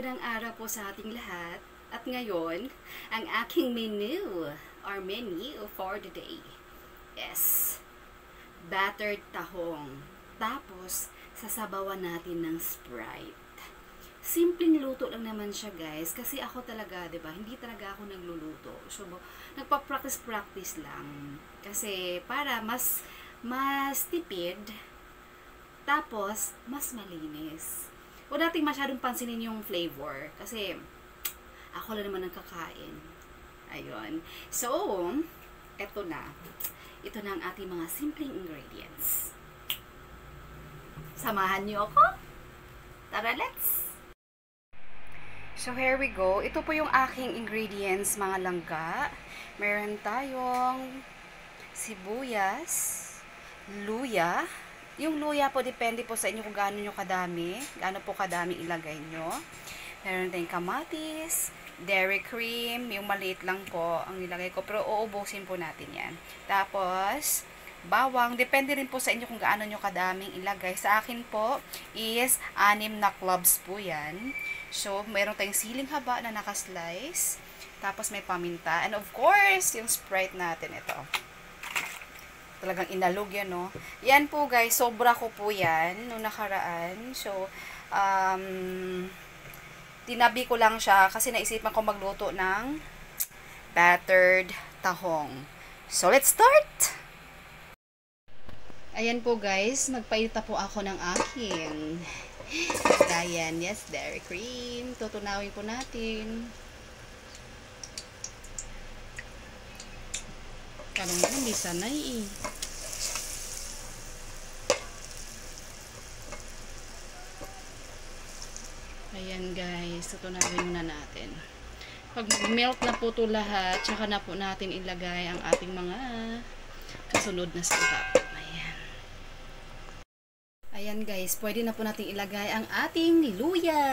magandang araw po sa ating lahat. At ngayon, ang aking menu or menu for the day. Yes, battered tahong. Tapos, sasabawan natin ng Sprite. Simpleng luto lang naman siya, guys. Kasi ako talaga, 'di ba? Hindi talaga ako nagluluto. So, nagpa-practice lang. Kasi para mas tipid, tapos mas malinis. Huwag nating masyadong pansinin yung flavor kasi ako lang naman ang kakain. Ayun. So, eto na. Ito na ang ating mga simpleng ingredients. Samahan niyo ako. Tara, let's! So, here we go. Ito po yung aking ingredients, mga langga. Meron tayong sibuyas, luya. Yung luya po, depende po sa inyo kung gaano nyo kadami. Gaano po kadami ilagay nyo. Meron tayong kamatis, dairy cream. Yung maliit lang po ang nilagay ko. Pero uubusin po natin yan. Tapos, bawang. Depende rin po sa inyo kung gaano nyo kadaming ilagay. Sa akin po is 6 na cloves po yan. So, meron tayong siling haba na nakaslice. Tapos may paminta. And of course, yung Sprite natin ito. Talagang inalog yan, no? Yan po, guys. Sobra ko po yan nung nakaraan. So, tinabi ko lang siya kasi naisipan ko magluto ng battered tahong. So, let's start! Ayan po, guys. Nagpaita po ako ng aking Ayan, yes, dairy cream. Tutunawin po natin. Parang nga, hindi sanay eh. Ayan guys, tutunawin muna natin. Pag mag-melt na po ito lahat, tsaka na po natin ilagay ang ating mga kasunod na sangkap. Ayan guys, pwede na po natin ilagay ang ating luya.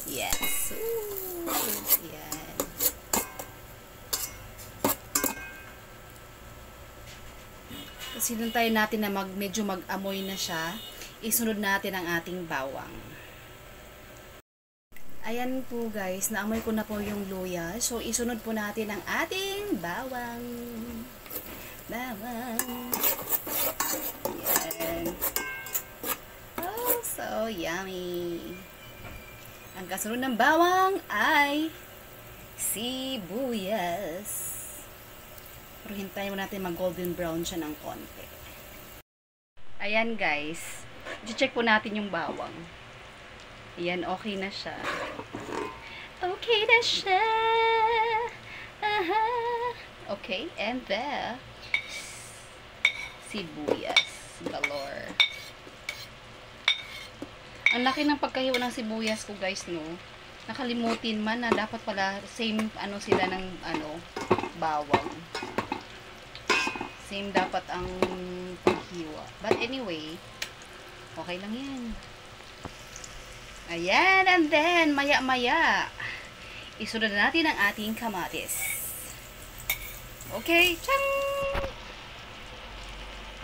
Yes. Ooh, yan. Kasi tayo natin na medyo mag-amoy na siya, isunod natin ang ating bawang. Ayan po guys, naamoy ko na po yung luya. So, isunod po natin ang ating bawang. Bawang. Yan. So yummy. Ang kasunod ng bawang ay sibuyas. Pero hintayin mo natin mag golden brown siya ng konti. Ayan guys. I-check po natin yung bawang. Ayan, okay na siya. Okay na siya. Aha. Okay, and the sibuyas galore. Ang laki ng pagkahiwa ng sibuyas ko guys, no. Nakalimutin man na dapat pala same ano sila ng bawang. Same dapat ang paghiwa. But anyway, okay lang 'yan. Ayan, and then maya-maya isunod natin ang ating kamatis. Okay, tiyang!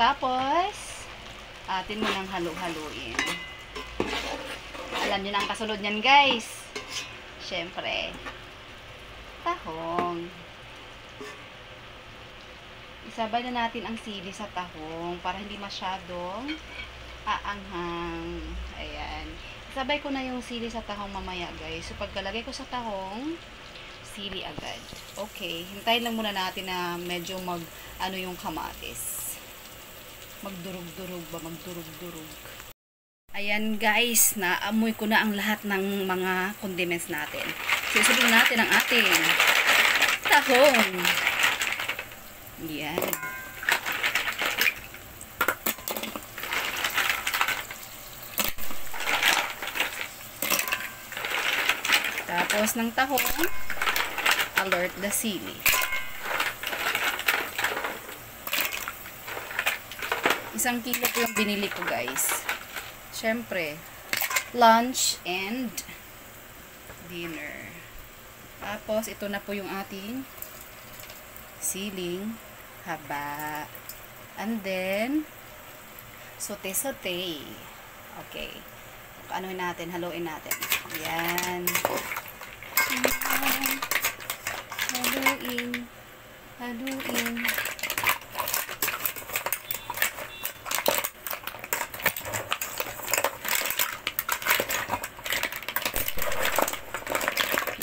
Tapos atin mo nang halo-haluin. Alam nyo na ang kasunod nyan guys. Syempre, tahong. Isabay na natin ang sili sa tahong para hindi masyadong aanghang. Ayan. Isabay ko na yung sili sa tahong mamaya guys. So pagkalagay ko sa tahong, sili agad. Okay. Hintayin lang muna natin na medyo yung kamatis. Magdurog-durog ba? Magdurog-durog. Ayan guys, naamoy ko na ang lahat ng mga condiments natin. Susunod natin ang ating tahong. Ayan. Tapos ng tahong, alert the sili. Isang kilo po yung binili ko guys. Siyempre, lunch and dinner. Tapos, ito na po yung ating siling haba. And then, sote-sote. Okay. Anuhin natin, haluin natin. Ayan. Haluin. Haluin.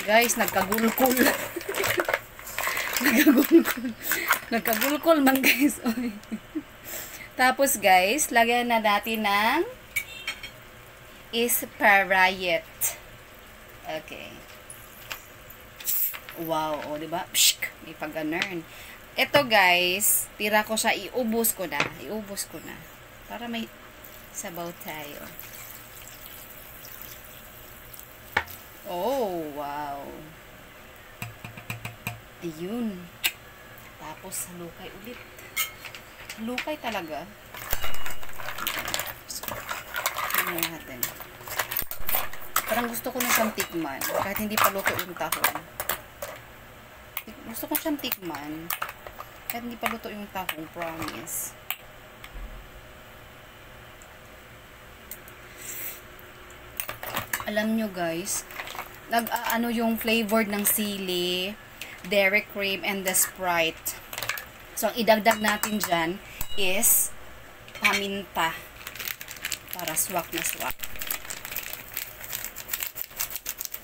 Guys, nagkagulkol. Nagkagulkol. Nagkagulkol man guys. Tapos guys, lagyan na natin ng isparayet. Okay. Wow, o diba? Pshk, may pag-ganern. Ito guys, tira ko siya, iubos ko na. Iubos ko na. Para may sabaw tayo. Oh, wow. Ayun. Tapos, halukay ulit. Halukay talaga. So, ano natin. Parang gusto ko na siyang tikman. Kahit hindi pa luto yung tahong. Gusto ko siyang tikman. Kahit hindi pa luto yung tahong. Promise. Alam nyo guys, ano yung flavored ng sili, dairy cream, and the Sprite. So, ang idagdag natin dyan is paminta. Para swak na swak.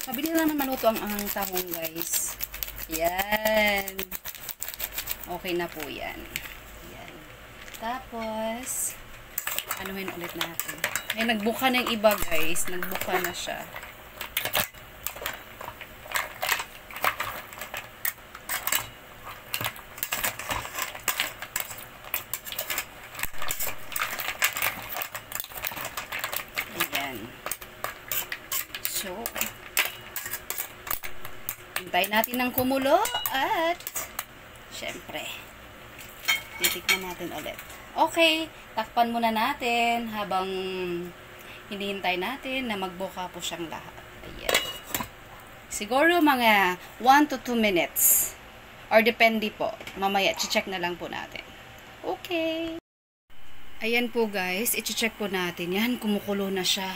Mabili lang naman maluto ang tahong guys. Yan. Okay na po yan. Yan. Tapos, anuhin ulit natin. Ay, nagbuka na yung iba guys. Nagbuka na siya. So, hintayin natin ng kumulo at syempre, titikman natin ulit. Okay, takpan muna natin habang hinihintay natin na magbuka po siyang lahat. Ayan. Siguro mga 1 to 2 minutes or depende po. Mamaya, check na lang po natin. Okay. Ayan po guys, i-check po natin. Yan, kumukulo na siya.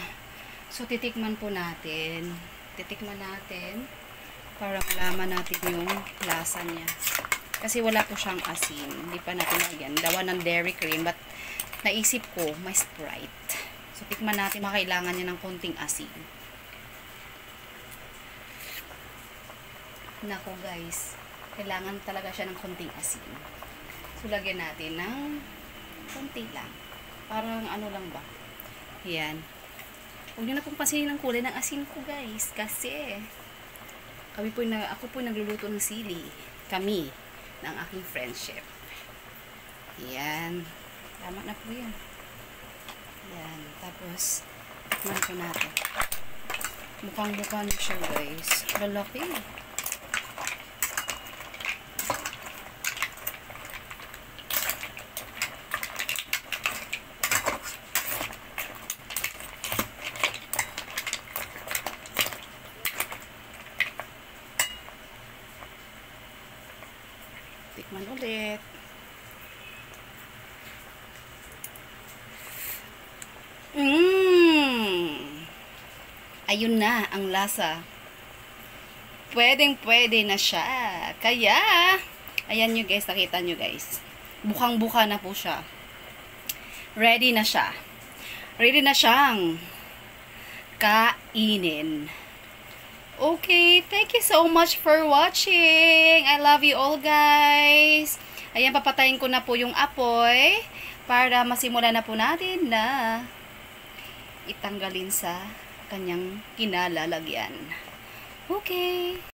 So, titikman po natin. Titikman natin para malaman natin yung lasa niya. Kasi wala po siyang asin. Hindi pa natin lagyan. Dawa ng dairy cream. But, naisip ko, may Sprite. So, tikman natin. Makailangan niya ng konting asin. Nako guys. Kailangan talaga siya ng konting asin. So, lagyan natin ng konti lang. Parang ano lang ba? Yan. Huwag nyo na pong pasinin ang kulay ng asin ko guys. Kasi ako po nagluluto ng sili. Kami ng aking friendship. Yan. Tama na po yan. Yan. Tapos tikman po natin. Mukhang-mukha na siya guys. Lalaki. Tikman ulit. Ayun na ang lasa. Pwedeng-pwede na siya. Kaya, ayan nyo guys, nakita nyo guys. Bukang-buka na po siya. Ready na siya. Ready na siyang kainin. Okay, thank you so much for watching. I love you all guys. Ayan, papatayin ko na po yung apoy para masimulan na po natin na itanggalin sa kanyang kinalalagyan. Okay.